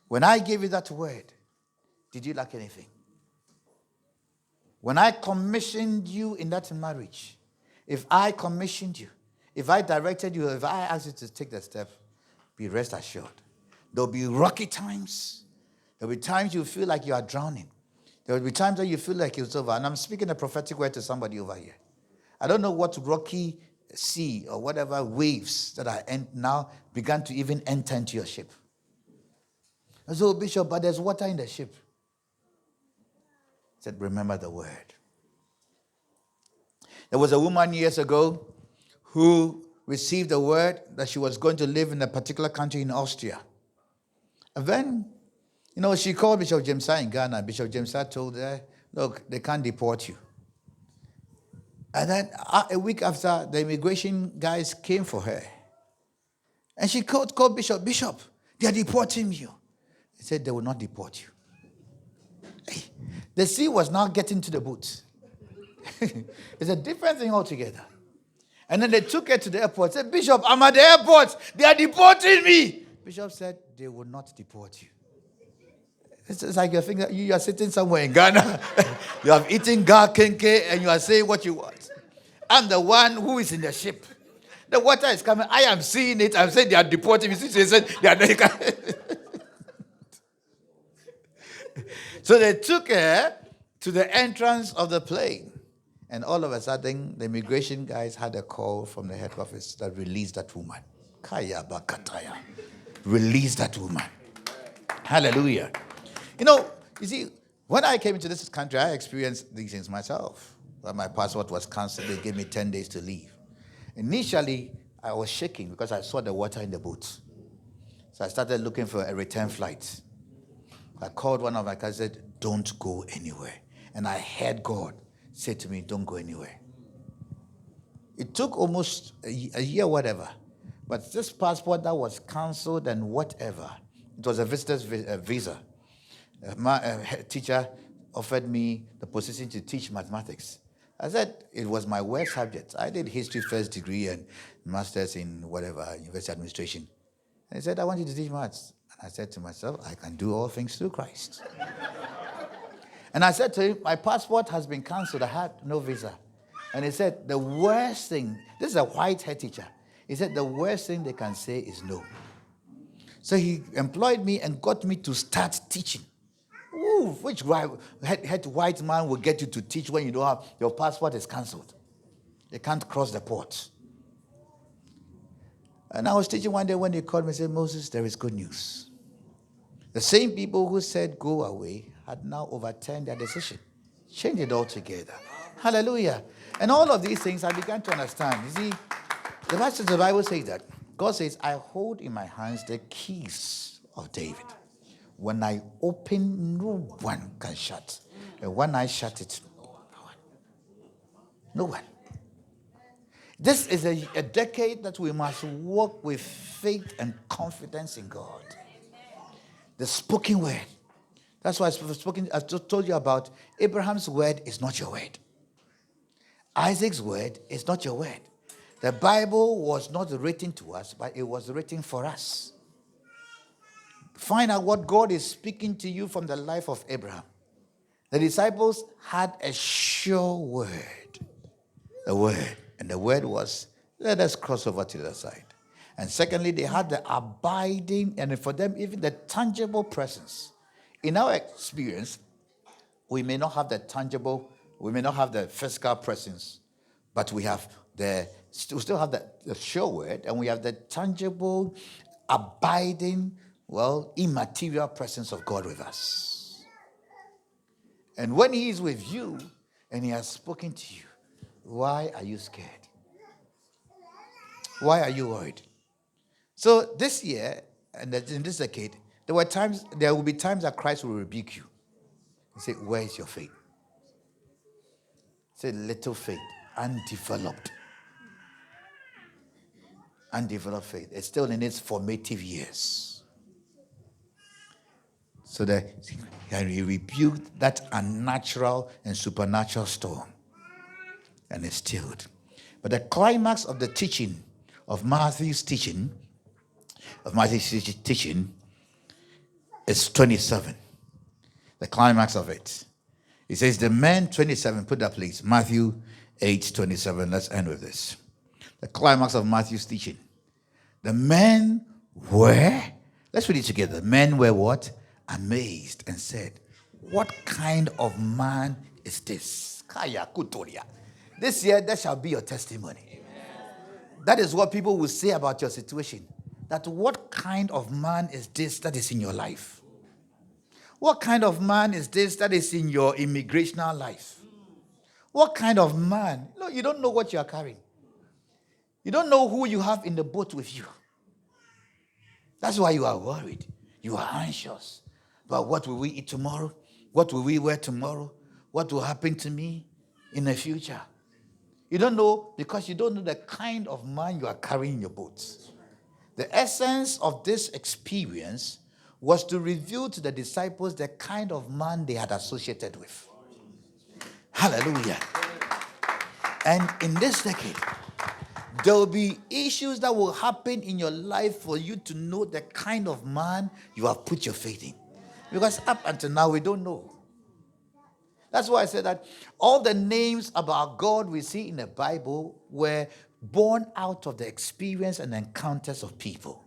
When I gave you that word, did you lack anything? When I commissioned you in that marriage, if I commissioned you, if I directed you, if I asked you to take the step, be rest assured. There'll be rocky times. There'll be times you feel like you are drowning. There will be times that you feel like it's over. And I'm speaking a prophetic word to somebody over here. I don't know what rocky sea or whatever waves that are now began to even enter into your ship. I said, oh, Bishop, but there's water in the ship. I said, remember the word. There was a woman years ago who received a word that she was going to live in a particular country in Austria. And then, she called Bishop James in Ghana. Bishop James told her, look, they can't deport you. And then a week after, the immigration guys came for her. And she called Bishop, Bishop, they are deporting you. He said, they will not deport you. Hey, the sea was now getting to the boat. It's a different thing altogether. And then they took her to the airport. Said, Bishop, I'm at the airport. They are deporting me. Bishop said, they will not deport you. It's like you think that you are sitting somewhere in Ghana. You have eaten gar kenke and you are saying what you want. I'm the one who is in the ship. The water is coming. I am seeing it. I'm saying they are deporting me. They said they are not. So they took her to the entrance of the plane. And all of a sudden, the immigration guys had a call from the head office that released that woman. Kaya bakataya. Release that woman. Hallelujah. You see, when I came into this country, I experienced these things myself. When my passport was cancelled, they gave me 10 days to leave. Initially, I was shaking because I saw the water in the boat. So I started looking for a return flight. I called one of my cousins and said, don't go anywhere. And I heard God say to me, don't go anywhere. It took almost a year, whatever. But this passport that was cancelled and whatever, it was a visitor's visa. My teacher offered me the position to teach mathematics. I said it was my worst subject. I did history first degree and master's in whatever, university administration. And he said, I want you to teach maths. And I said to myself, I can do all things through Christ. And I said to him, my passport has been cancelled. I had no visa. And he said, the worst thing, this is a white head teacher. He said, the worst thing they can say is no. So he employed me and got me to start teaching. Ooh, which head white man will get you to teach when you don't have, your passport is cancelled? You can't cross the port. And I was teaching one day when they called me and said, Moses, there is good news. The same people who said go away had now overturned their decision. Changed it altogether. Hallelujah. And all of these things I began to understand. You see, the Bible says that. God says, I hold in my hands the keys of David. When I open, no one can shut. And when I shut it, no one. This is a decade that we must walk with faith and confidence in God. The spoken word. That's why I just told you about Abraham's word is not your word. Isaac's word is not your word. The Bible was not written to us, but it was written for us. Find out what God is speaking to you from the life of Abraham. The disciples had a sure word. The word. And the word was, let us cross over to the other side. And secondly, they had the abiding, and for them, even the tangible presence. In our experience, we may not have the tangible, we may not have the physical presence, but we still have the sure word, and we have the tangible, abiding, immaterial presence of God with us. And when He is with you, and He has spoken to you, why are you scared? Why are you worried? So this year, and in this decade, there will be times that Christ will rebuke you. He say, where is your faith? Say, little faith, undeveloped. Undeveloped faith. It's still in its formative years. So that He rebuked that unnatural and supernatural storm. And it's stilled. But the climax of the teaching, of Matthew's teaching, is 27. The climax of it. It says, the men, 27, put that please. Matthew 8:27. Let's end with this. The climax of Matthew's teaching. The men were, let's read it together. The men were what? Amazed and said, what kind of man is this? Kaya kutoria. This year, that shall be your testimony. Amen. That is what people will say about your situation. That what kind of man is this that is in your life? What kind of man is this that is in your immigrational life? What kind of man? No, you don't know what you are carrying. You don't know who you have in the boat with you. That's why you are worried. You are anxious. But what will we eat tomorrow? What will we wear tomorrow? What will happen to me in the future? You don't know because you don't know the kind of man you are carrying in your boat. The essence of this experience was to reveal to the disciples the kind of man they had associated with. Hallelujah. And in this decade, there will be issues that will happen in your life for you to know the kind of man you have put your faith in. Because up until now, we don't know. That's why I said that all the names about God we see in the Bible were born out of the experience and encounters of people.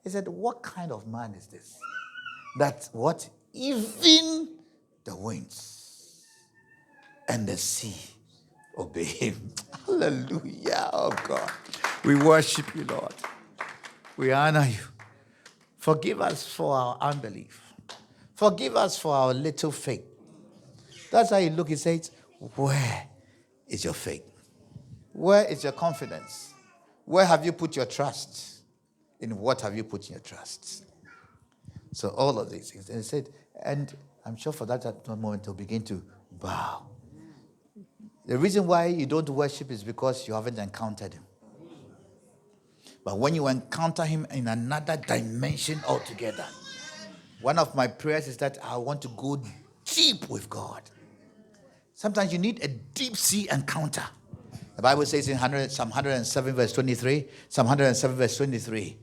He said, what kind of man is this? That what? Even the winds and the sea obey him. Hallelujah, oh God. We worship you, Lord. We honor you. Forgive us for our unbelief. Forgive us for our little faith. That's how you look, he says, where is your faith? Where is your confidence? Where have you put your trust? In what have you put your trust? So all of these things. And he said, and I'm sure for that moment they'll begin to bow. The reason why you don't worship is because you haven't encountered him. But when you encounter him in another dimension altogether, one of my prayers is that I want to go deep with God. Sometimes you need a deep sea encounter. The Bible says in Psalm 107 verse 23, Psalm 107 verse 23,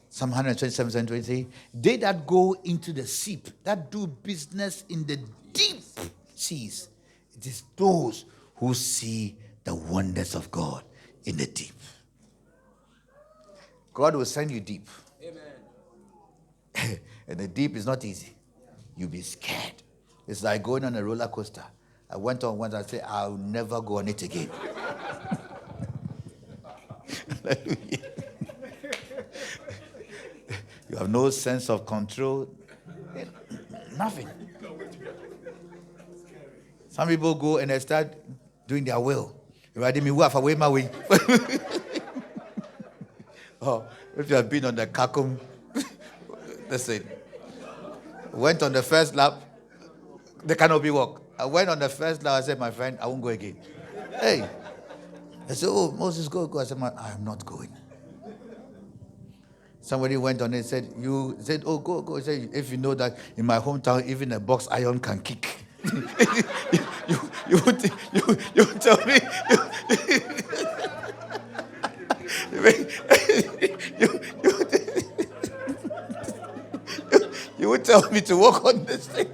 Psalm 127 verse 23, they that go into the sea, that do business in the deep seas, it is those who see the wonders of God in the deep. God will send you deep. Amen. And the deep is not easy. You'll be scared. It's like going on a roller coaster. I went on once, I said, I'll never go on it again. Hallelujah. You have no sense of control. Nothing. Some people go and they start doing their will. Oh, if you have been on the Kakum, listen. Went on the first lap, they cannot be walk. I went on the first lap, I said, my friend, I won't go again. Hey. I said, oh, Moses, go. I said, I am not going. Somebody went on and said, you said, oh, go. He said, if you know that in my hometown, even a box iron can kick. you would tell me. You would tell me to walk on this thing.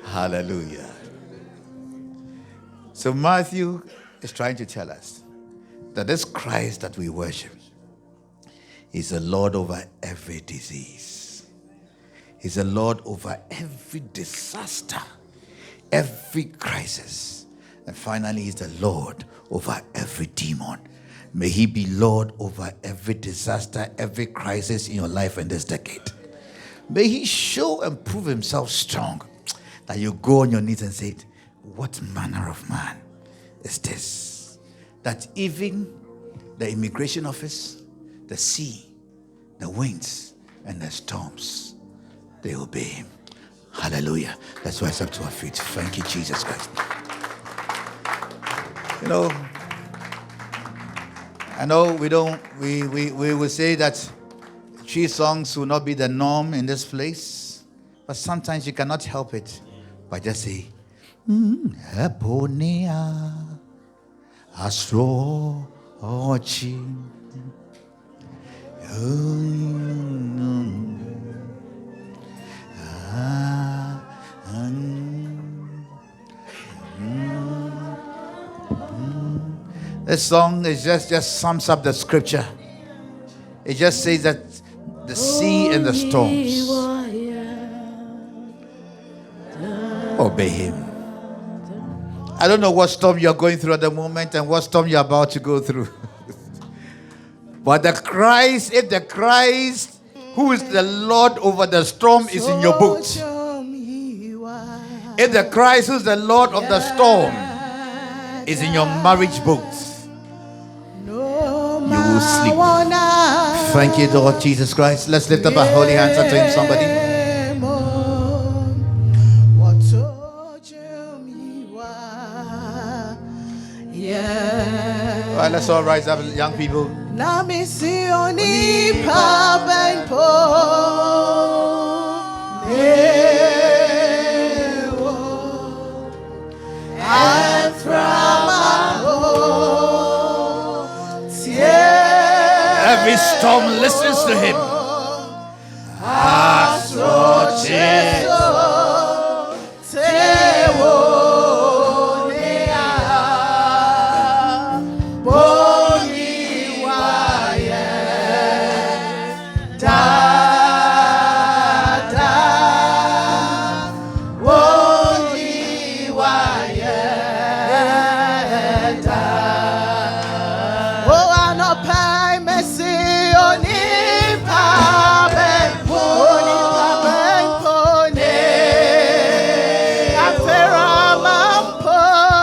Hallelujah. So Matthew is trying to tell us that this Christ that we worship is the Lord over every disease. He's the Lord over every disaster, every crisis. And finally, he's the Lord over every demon. May he be Lord over every disaster, every crisis in your life in this decade. May he show and prove himself strong. That you go on your knees and say, what manner of man is this? That even the immigration office, the sea, the winds, and the storms, they obey him. Hallelujah. Let's rise up to our feet. Thank you, Jesus Christ. You know, I know we will say that tree songs will not be the norm in this place, but sometimes you cannot help it but just say, Eponia Astro Ochi This song is just sums up the scripture. It just says that the sea and the storms obey him. I don't know what storm you're going through at the moment and what storm you're about to go through. But if the Christ who is the Lord over the storm is in your boat, if the Christ who is the Lord of the storm is in your marriage boat, you will sleep. Thank you, Lord Jesus Christ. Let's lift up our holy hands unto him, somebody. All right, let's all rise up, young people. Every storm listens to him.